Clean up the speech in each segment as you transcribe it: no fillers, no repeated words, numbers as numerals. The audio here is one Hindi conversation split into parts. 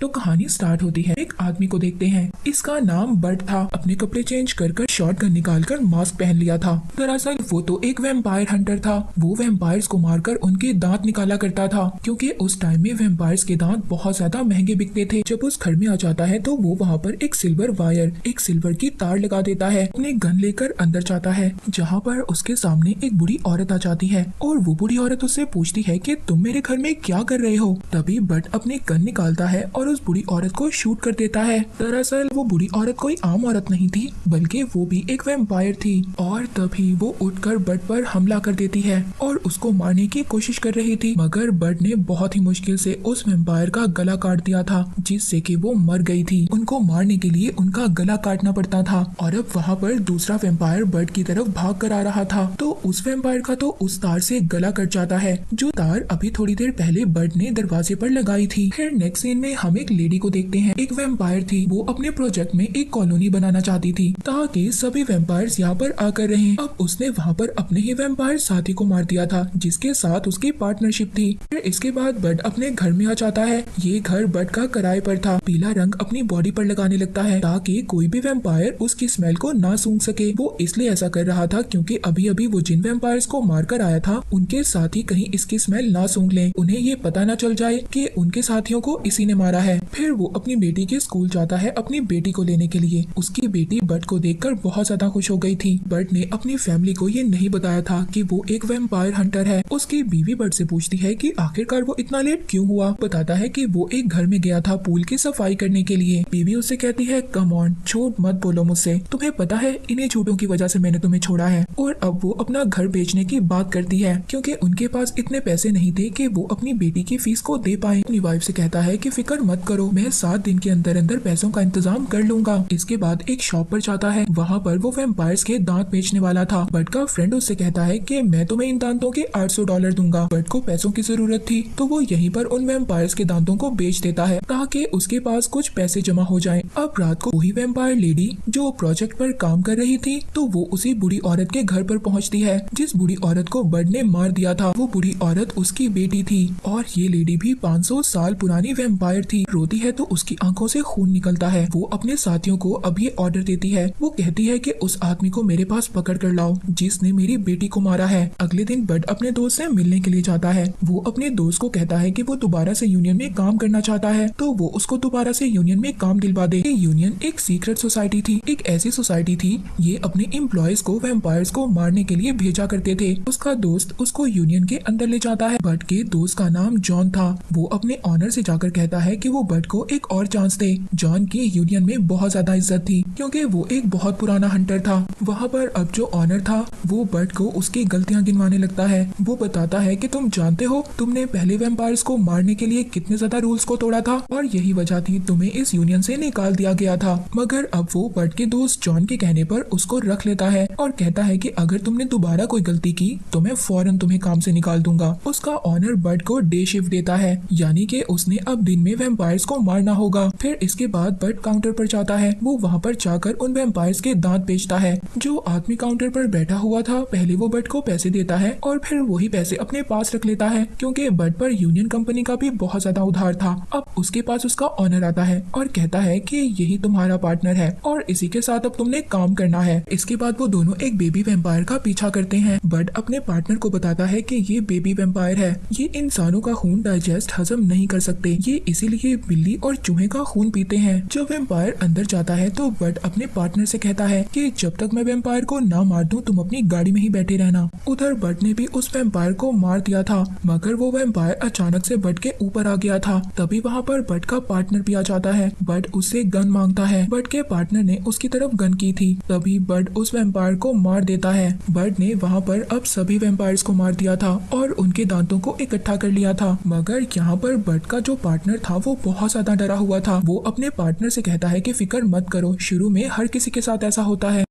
तो कहानी स्टार्ट होती है। एक आदमी को देखते हैं, इसका नाम बट था। अपने कपड़े चेंज कर शॉटगन निकालकर मास्क पहन लिया था। दरअसल वो तो एक वैम्पायर हंटर था। वो वैम्पायर्स को मारकर उनके दांत निकाला करता था, क्योंकि उस टाइम में वैम्पायर्स के दांत बहुत ज्यादा महंगे बिकते थे। जब उस घर में आ जाता है तो वो वहाँ पर एक सिल्वर वायर, एक सिल्वर की तार लगा देता है। अपने गन लेकर अंदर जाता है, जहाँ पर उसके सामने एक बूढ़ी औरत आ जाती है और वो बूढ़ी औरत उससे पूछती है कि तुम मेरे घर में क्या कर रहे हो। तभी बट अपनी गन निकालता है और उस बूढ़ी औरत को शूट कर देता है। दरअसल वो बूढ़ी औरत कोई आम औरत नहीं थी, बल्कि वो भी एक वैम्पायर थी। और तभी वो उठकर बट पर हमला कर देती है और उसको मारने की कोशिश कर रही थी, मगर बट ने बहुत ही मुश्किल से उस वैम्पायर का गला काट दिया था, जिससे कि वो मर गई थी। उनको मारने के लिए उनका गला काटना पड़ता था और अब वहाँ पर दूसरा वैम्पायर बट की तरफ भाग कर आ रहा था। तो उस वैम्पायर का तो उस तार से गला कट जाता है, जो तार अभी थोड़ी देर पहले बट ने दरवाजे पर लगाई थी। फिर नेक्स्ट सीन में हम एक लेडी को देखते हैं। एक वैम्पायर थी, वो अपने प्रोजेक्ट में एक कॉलोनी बनाना चाहती थी ताकि सभी वैम्पायर्स यहाँ पर आकर रहें। अब उसने वहाँ पर अपने ही वैम्पायर साथी को मार दिया था, जिसके साथ उसकी पार्टनरशिप थी। फिर इसके बाद बट अपने घर में आ जाता है। ये घर बट का किराए पर था। पीला रंग अपनी बॉडी पर लगाने लगता है ताकि कोई भी वैम्पायर उसकी स्मेल को ना सूंघ सके। वो इसलिए ऐसा कर रहा था क्योंकि अभी अभी वो जिन वैम्पायर्स को मार कर आया था, उनके साथी कहीं इसकी स्मेल ना सूंघ लें, उन्हें ये पता ना चल जाए कि उनके साथियों को इसी ने मारा है। फिर वो अपनी बेटी के स्कूल जाता है अपनी बेटी को लेने के लिए। उसकी बेटी बट को देखकर बहुत ज्यादा खुश हो गई थी। बट ने अपनी फैमिली को ये नहीं बताया था कि वो एक वैम्पायर हंटर है। उसकी बीवी बट से पूछती है कि आखिरकार वो इतना लेट क्यों हुआ। बताता है कि वो एक घर में गया था पूल की सफाई करने के लिए। बीवी उससे कहती है, कम ऑन, झूठ मत बोलो मुझसे, तुम्हें पता है इन्हीं झूठों की वजह से मैंने तुम्हें छोड़ा है। और अब वो अपना घर बेचने की बात करती है, क्योंकि उनके पास इतने पैसे नहीं थे कि वो अपनी बेटी की फीस को दे पाए। अपनी वाइफ से कहता है कि फिक्र मत करो, मैं 7 दिन के अंदर अंदर पैसों का इंतजाम कर लूंगा। इसके बाद एक शॉप पर जाता है। वहाँ पर वो वैम्पायर्स के दांत बेचने वाला था। बट का फ्रेंड उससे कहता है कि मैं तुम्हें इन दांतों के $800 दूंगा। बट को पैसों की जरूरत थी, तो वो यहीं पर उन वैम्पायर्स के दांतों को बेच देता है ताकि उसके पास कुछ पैसे जमा हो जाएं। अब रात को वही वैम्पायर लेडी जो प्रोजेक्ट पर काम कर रही थी, तो वो उसी बूढ़ी औरत के घर पर पहुंचती है जिस बूढ़ी औरत को बट ने मार दिया था। वो बूढ़ी औरत उसकी बेटी थी और ये लेडी भी 500 साल पुरानी वैम्पायर थी। रोती है तो उसकी आंखों से खून निकलता है। वो अपने साथियों को अब ये ऑर्डर देती है। वो कहती है कि उस आदमी को मेरे पास पकड़ कर लाओ जिसने मेरी बेटी को मारा है। अगले दिन बट अपने दोस्त से मिलने के लिए जाता है। वो अपने दोस्त को कहता है कि वो दोबारा से यूनियन में काम करना चाहता है, तो वो उसको दोबारा से यूनियन में काम दिलवा दे। ये यूनियन एक सीक्रेट सोसाइटी थी, एक ऐसी सोसाइटी थी ये अपने एम्प्लॉयज को वैम्पायर्स को मारने के लिए भेजा करते थे। उसका दोस्त उसको यूनियन के अंदर ले जाता है। बट के दोस्त का नाम जॉन था। वो अपने ऑनर से जाकर कहता है कि वो बट को एक और चांस दे। जॉन की यूनियन में बहुत ज्यादा इज्जत थी, क्योंकि वो एक बहुत पुराना हंटर था। वहाँ पर अब जो ऑनर था वो बट को उसकी गलतियां गिनवाने लगता है। वो बताता है कि तुम जानते हो तुमने पहले वैम्पायर्स को मारने के लिए कितने ज्यादा रूल्स को तोड़ा था और यही वजह थी तुम्हें इस यूनियन से निकाल दिया गया था। मगर अब वो बट के दोस्त जॉन के कहने पर उसको रख लेता है और कहता है कि अगर तुमने दोबारा कोई गलती की तो मैं फौरन तुम्हें काम से निकाल दूंगा। उसका ऑनर बट को डे शिफ्ट देता है, यानी कि उसने अब दिन में वैम्पायर्स को मारना होगा। फिर इसके बाद बट काउंटर पर जाता है। वो वहाँ पर जाकर उन वैम्पायर्स के दांत बेचता है। जो आदमी काउंटर पर बैठा हुआ था पहले वो बट को पैसे देता है और फिर वही पैसे अपने पास रख लेता है, क्योंकि बट पर यूनियन कंपनी का भी बहुत ज्यादा उधार था। अब उसके पास उसका ऑनर आता है और कहता है कि यही तुम्हारा पार्टनर है और इसी के साथ अब तुमने काम करना है। इसके बाद वो दोनों एक बेबी वैम्पायर का पीछा करते हैं। बट अपने पार्टनर को बताता है कि ये बेबी वैम्पायर है, ये इंसानों का खून डाइजेस्ट हजम नहीं कर सकते, ये इसीलिए बिल्ली और चूहे का खून पीते हैं। जब वैम्पायर अंदर जाता है तो बट अपने पार्टनर से कहता है कि जब तक मैं वैम्पायर को ना मार दूं तुम अपनी गाड़ी में ही बैठे रहना। उधर बट ने भी उस वैम्पायर को मार दिया था, मगर वो वैम्पायर अचानक से बट के ऊपर आ गया था। तभी वहाँ पर बट का पार्टनर भी आ जाता है। बट उससे गन मांगता है। बट के पार्टनर ने उसकी तरफ गन की थी, तभी बट उस वैम्पायर को मार देता है। बट ने वहाँ पर अब सभी वैम्पायर्स को मार दिया था और उनके दांतों को इकट्ठा कर लिया था। मगर यहाँ पर बट का जो पार्टनर था वो बहुत ज्यादा डरा हुआ था। वो अपने पार्टनर से कहता है कि फिक्र मत करो, शुरू में हर किसी के साथ ऐसा होता है,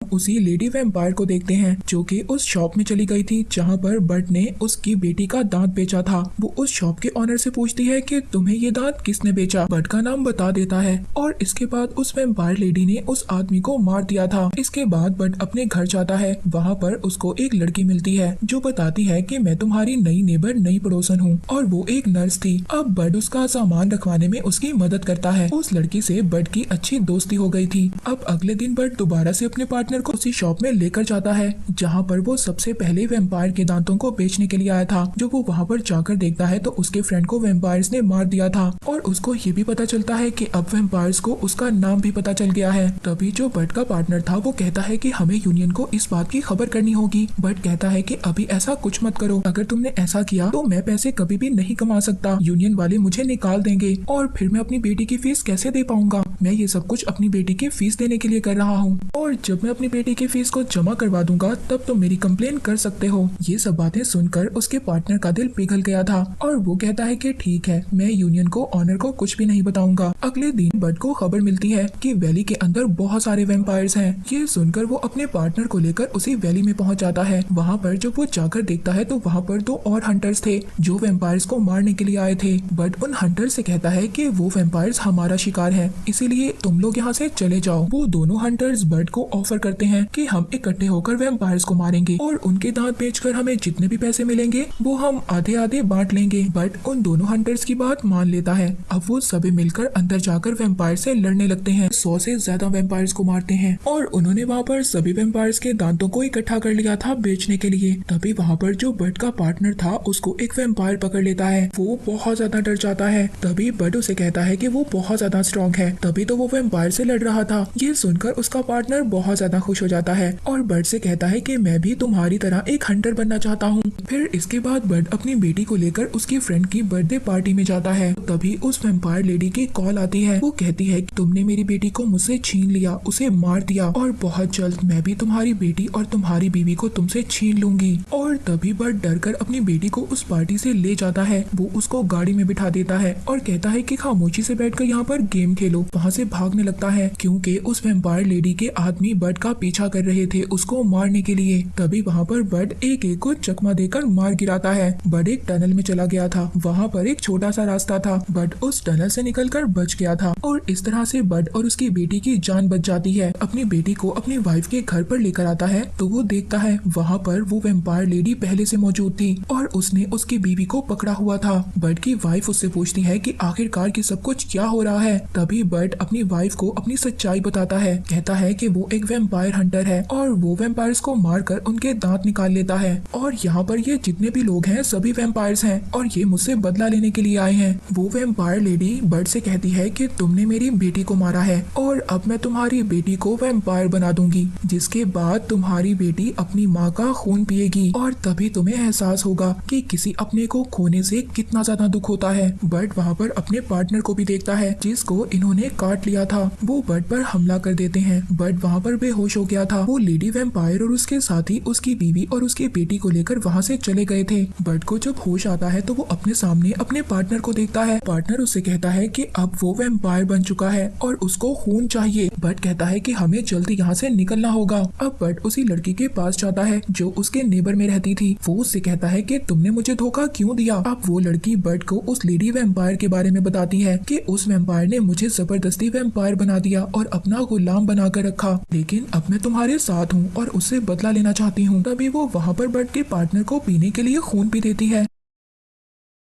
हम उसी लेडी वैम्पायर को देखते हैं जो कि उस शॉप में चली गई थी जहाँ पर बट ने उसकी बेटी का दांत बेचा था। वो उस शॉप के ऑनर से पूछती है कि तुम्हें ये दांत किसने बेचा। बट का नाम बता देता है और इसके बाद उस वैम्पायर लेडी ने उस आदमी को मार दिया था। इसके बाद बट अपने घर जाता है। वहाँ पर उसको एक लड़की मिलती है जो बताती है कि मैं तुम्हारी नई नेबर, नई पड़ोसन हूँ, और वो एक नर्स थी। अब बट उसका सामान रखवाने में उसकी मदद करता है। उस लड़की से बट की अच्छी दोस्ती हो गई थी। अब अगले दिन बट दोबारा से अपने पार्टनर को उसी शॉप में लेकर जाता है जहाँ पर वो सबसे पहले वैम्पायर के दांतों को बेचने के लिए आया था। जब वो वहाँ पर जाकर देखता है तो उसके फ्रेंड को वैम्पायर्स ने मार दिया था और उसको ये भी पता चलता है कि अब वैम्पायर्स को उसका नाम भी पता चल गया है। तभी जो बट का पार्टनर था वो कहता है कि हमें यूनियन को इस बात की खबर करनी होगी। बट कहता है कि अभी ऐसा कुछ मत करो, अगर तुमने ऐसा किया तो मैं पैसे कभी भी नहीं कमा सकता, यूनियन वाले मुझे निकाल देंगे और फिर मैं अपनी बेटी की फीस कैसे दे पाऊंगा। मैं ये सब कुछ अपनी बेटी की फीस देने के लिए कर रहा हूँ और जब मैं अपनी बेटी की फीस को जमा करवा दूंगा तब तो मेरी कंप्लेन कर सकते हो। ये सब बातें सुनकर उसके पार्टनर का दिल पिघल गया था और वो कहता है कि ठीक है, मैं यूनियन को ऑनर को कुछ भी नहीं बताऊंगा। अगले दिन बट को खबर मिलती है कि वैली के अंदर बहुत सारे वैम्पायर्स हैं। ये सुनकर वो अपने पार्टनर को लेकर उसी वैली में पहुंच जाता है। वहाँ पर जब वो जाकर देखता है तो वहाँ पर 2 और हंटर्स थे जो वैम्पायर्स को मारने के लिए आए थे। बट उन हंटर्स से कहता है कि वो वैम्पायर्स हमारा शिकार है, इसीलिए तुम लोग यहाँ से चले जाओ। वो दोनों हंटर्स बट को ऑफर करते हैं कि हम इकट्ठे होकर वैम्पायर्स को मारेंगे और उनके दांत बेचकर हमें जितने भी पैसे मिलेंगे वो हम आधे आधे बांट लेंगे। बट उन दोनों हंटर्स की बात मान लेता है। अब वो सभी मिलकर अंदर जाकर वैम्पायर से लड़ने लगते हैं। 100 से ज्यादा वैम्पायर्स को मारते हैं और उन्होंने वहाँ पर सभी वैम्पायर्स के दांतों को इकट्ठा कर लिया था बेचने के लिए। तभी वहाँ पर जो बट का पार्टनर था उसको एक वैम्पायर पकड़ लेता है। वो बहुत ज्यादा डर जाता है। तभी बट उसे कहता है कि वो बहुत ज्यादा स्ट्रॉन्ग है, तभी तो वो वैम्पायर से लड़ रहा था। ये सुनकर उसका पार्टनर बहुत ज्यादा खुश हो जाता है और बट से कहता है कि मैं भी तुम्हारी तरह एक हंटर बनना चाहता हूँ। फिर इसके बाद बट अपनी बेटी को लेकर उसकी फ्रेंड की बर्थडे पार्टी में जाता है। तभी उस वैम्पायर लेडी की कॉल आती है। वो कहती है कि तुमने मेरी बेटी को मुझसे छीन लिया, उसे मार दिया और बहुत जल्द मैं भी तुम्हारी बेटी और तुम्हारी बीवी को तुमसे छीन लूंगी। और तभी बट डरकर अपनी बेटी को उस पार्टी से ले जाता है। वो उसको गाड़ी में बिठा देता है और कहता है कि खामोशी से बैठकर यहाँ पर गेम खेलो। वहाँ से भागने लगता है क्योंकि उस वैम्पायर लेडी के आदमी बट का पीछा कर रहे थे उसको मारने के लिए। तभी वहाँ पर बट एक एक को चकमा देकर मार गिराता है। बट एक टनल में चला गया था। वहाँ पर एक छोटा सा रास्ता था। बट उस टनल से निकलकर बच गया था और इस तरह से बट और उसकी बेटी की जान बच जाती है। अपनी बेटी को अपनी वाइफ के घर पर लेकर आता है तो वो देखता है वहाँ पर वो वैम्पायर लेडी पहले से मौजूद थी और उसने उसकी बीवी को पकड़ा हुआ था। बट की वाइफ उससे पूछती है कि आखिरकार की सब कुछ क्या हो रहा है। तभी बट अपनी वाइफ को अपनी सच्चाई बताता है। कहता है कि वो एक वैम्पायर हंटर है और वो वैम्पायर्स को मारकर उनके दांत निकाल लेता है और यहाँ पर ये जितने भी लोग हैं सभी वैम्पायर्स हैं और ये मुझसे बदला लेने के लिए आए हैं। वो वैम्पायर लेडी बट से कहती है कि तुमने मेरी बेटी को मारा है और अब मैं तुम्हारी बेटी को वैम्पायर बना दूंगी, जिसके बाद तुम्हारी बेटी अपनी माँ का खून पिएगी और तभी तुम्हें एहसास होगा कि किसी अपने को खोने से कितना ज्यादा दुख होता है। बट वहाँ पर अपने पार्टनर को भी देखता है जिसको इन्होंने काट लिया था। वो बट पर हमला कर देते हैं। बट वहाँ पर बेहोश हो गया था। वो लेडी वैम्पायर और उसके साथी उसकी बीवी और उसकी बेटी को लेकर वहाँ से चले गए थे। बट को जब होश आता है तो वो अपने सामने अपने पार्टनर को देखता है। पार्टनर उससे कहता है कि अब वो वैम्पायर बन चुका है और उसको खून चाहिए। बट कहता है कि हमें जल्दी यहाँ से निकलना होगा। अब बट उसी लड़की के पास जाता है जो उसके नेबर में रहती थी। वो उससे कहता है कि तुमने मुझे धोखा क्यों दिया। अब वो लड़की बट को उस लेडी वैम्पायर के बारे में बताती है कि उस वैम्पायर ने मुझे जबरदस्ती वैम्पायर बना दिया और अपना गुलाम बनाकर रखा, लेकिन अब मैं तुम्हारे साथ हूँ और उससे बदला लेना चाहती हूँ। तभी वो वहाँ पर बट के पार्टनर को पीने के लिए खून भी देती है।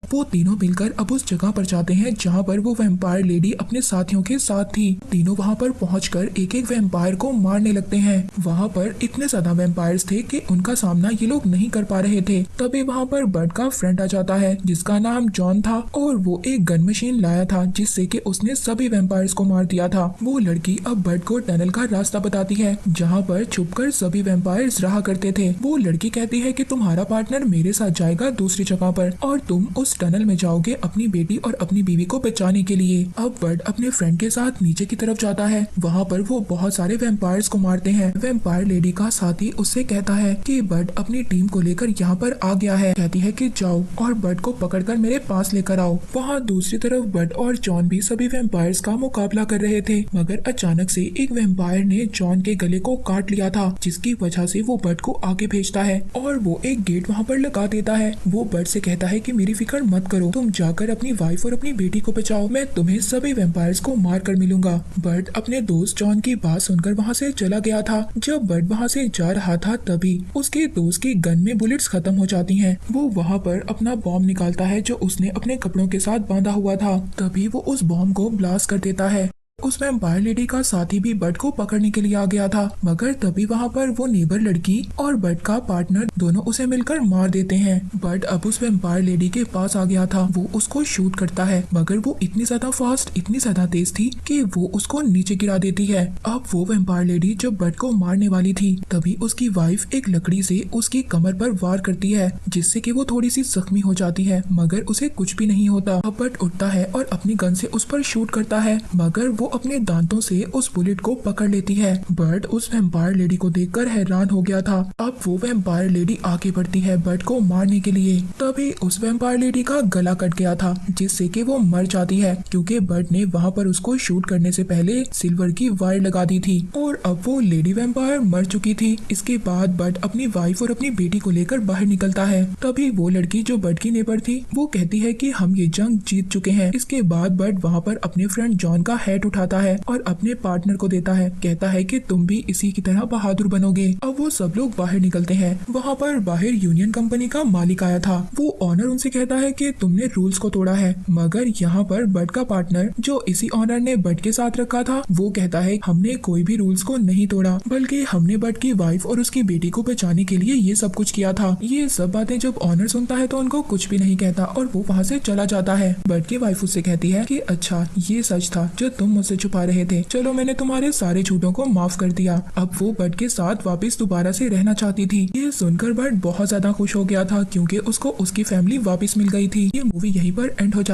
वो तीनों मिलकर अब उस जगह पर जाते हैं जहाँ पर वो वैम्पायर लेडी अपने साथियों के साथ थी। तीनों वहाँ पर पहुंचकर एक एक वैम्पायर को मारने लगते हैं। वहाँ पर इतने ज्यादा वैम्पायर्स थे कि उनका सामना ये लोग नहीं कर पा रहे थे। तभी वहाँ पर बट का फ्रेंड आ जाता है जिसका नाम जॉन था और वो एक गन मशीन लाया था जिससे कि उसने सभी वैम्पायर्स को मार दिया था। वो लड़की अब बट को टनल का रास्ता बताती है जहाँ पर छुपकर सभी वैम्पायर्स रहा करते थे। वो लड़की कहती है कि तुम्हारा पार्टनर मेरे साथ जाएगा दूसरी जगह पर और तुम उस टनल में जाओगे अपनी बेटी और अपनी बीवी को बचाने के लिए। अब बर्ड अपने फ्रेंड के साथ नीचे की तरफ जाता है। वहाँ पर वो बहुत सारे वैम्पायर्स को मारते हैं। वैम्पायर लेडी का साथी उससे कहता है कि बर्ड अपनी टीम को लेकर यहाँ पर आ गया है। कहती है कि जाओ और बर्ड को पकड़कर मेरे पास लेकर आओ। वहाँ दूसरी तरफ बर्ड और जॉन भी सभी वैम्पायर्स का मुकाबला कर रहे थे, मगर अचानक से एक वैम्पायर ने जॉन के गले को काट लिया था, जिसकी वजह से वो बर्ड को आगे भेजता है और वो एक गेट वहाँ पर लगा देता है। वो बर्ड से कहता है कि मेरी फिक्र मत करो, तुम जाकर अपनी वाइफ और अपनी बेटी को बचाओ, मैं तुम्हें सभी वैम्पायर्स को मार कर मिलूंगा। बर्ड अपने दोस्त जॉन की बात सुनकर वहाँ से चला गया था। जब बर्ड वहाँ से जा रहा था तभी उसके दोस्त की गन में बुलेट्स खत्म हो जाती हैं। वो वहाँ पर अपना बॉम्ब निकालता है जो उसने अपने कपड़ों के साथ बांधा हुआ था। तभी वो उस बॉम्ब को ब्लास्ट कर देता है। उस वैम्पायर लेडी का साथी भी बर्ड को पकड़ने के लिए आ गया था, मगर तभी वहाँ पर वो नेबर लड़की और बर्ड का पार्टनर दोनों उसे मिलकर मार देते हैं। बर्ड अब उस वैम्पायर लेडी के पास आ गया था। वो उसको शूट करता है, मगर वो इतनी ज्यादा फास्ट, इतनी ज्यादा तेज थी कि वो उसको नीचे गिरा देती है। अब वो वैम्पायर लेडी जब बर्ड को मारने वाली थी तभी उसकी वाइफ एक लकड़ी से उसकी कमर पर वार करती है, जिससे कि वो थोड़ी सी जख्मी हो जाती है, मगर उसे कुछ भी नहीं होता। अब बर्ड उठता है और अपनी गन से उस पर शूट करता है, मगर वो अपने दांतों से उस बुलेट को पकड़ लेती है। बर्ड उस वैम्पायर लेडी को देखकर हैरान हो गया था। अब वो वैम्पायर लेडी आगे बढ़ती है बर्ड को मारने के लिए। तभी उस वैम्पायर लेडी का गला कट गया था, जिससे कि वो मर जाती है, क्योंकि बर्ड ने वहाँ पर उसको शूट करने से पहले सिल्वर की वायर लगा दी थी और अब वो लेडी वैम्पायर मर चुकी थी। इसके बाद बर्ड अपनी वाइफ और अपनी बेटी को लेकर बाहर निकलता है। तभी वो लड़की जो बर्ड की नेबर थी वो कहती है कि हम ये जंग जीत चुके हैं। इसके बाद बर्ड वहाँ पर अपने फ्रेंड जॉन का हेड उठाता है और अपने पार्टनर को देता है। कहता है कि तुम भी इसी की तरह बहादुर बनोगे। अब वो सब लोग बाहर निकलते हैं। वहाँ पर बाहर यूनियन कंपनी का मालिक आया था। वो ऑनर उनसे कहता है कि तुमने रूल्स को तोड़ा है, मगर यहाँ पर बर्ड का पार्टनर जो इसी ऑनर ने बर्ड के साथ रखा था वो कहता है हमने कोई भी रूल्स को नहीं तोड़ा, बल्कि हमने बर्ड की वाइफ और उसकी बेटी को बचाने के लिए ये सब कुछ किया था। ये सब बातें जब ऑनर सुनता है तो उनको कुछ भी नहीं कहता और वो वहाँ से चला जाता है। बर्ड की वाइफ उससे कहती है कि अच्छा ये सच था जो तुम मुझसे छुपा रहे थे, चलो मैंने तुम्हारे सारे झूठों को माफ कर दिया। अब वो बर्ड के साथ वापस दोबारा से रहना चाहती थी। ये सुनकर बर्ड बहुत ज्यादा खुश हो गया था, क्योंकि उसको उसकी फैमिली वापस मिल गई थी। ये मूवी यहीं पर एंड हो जाती है।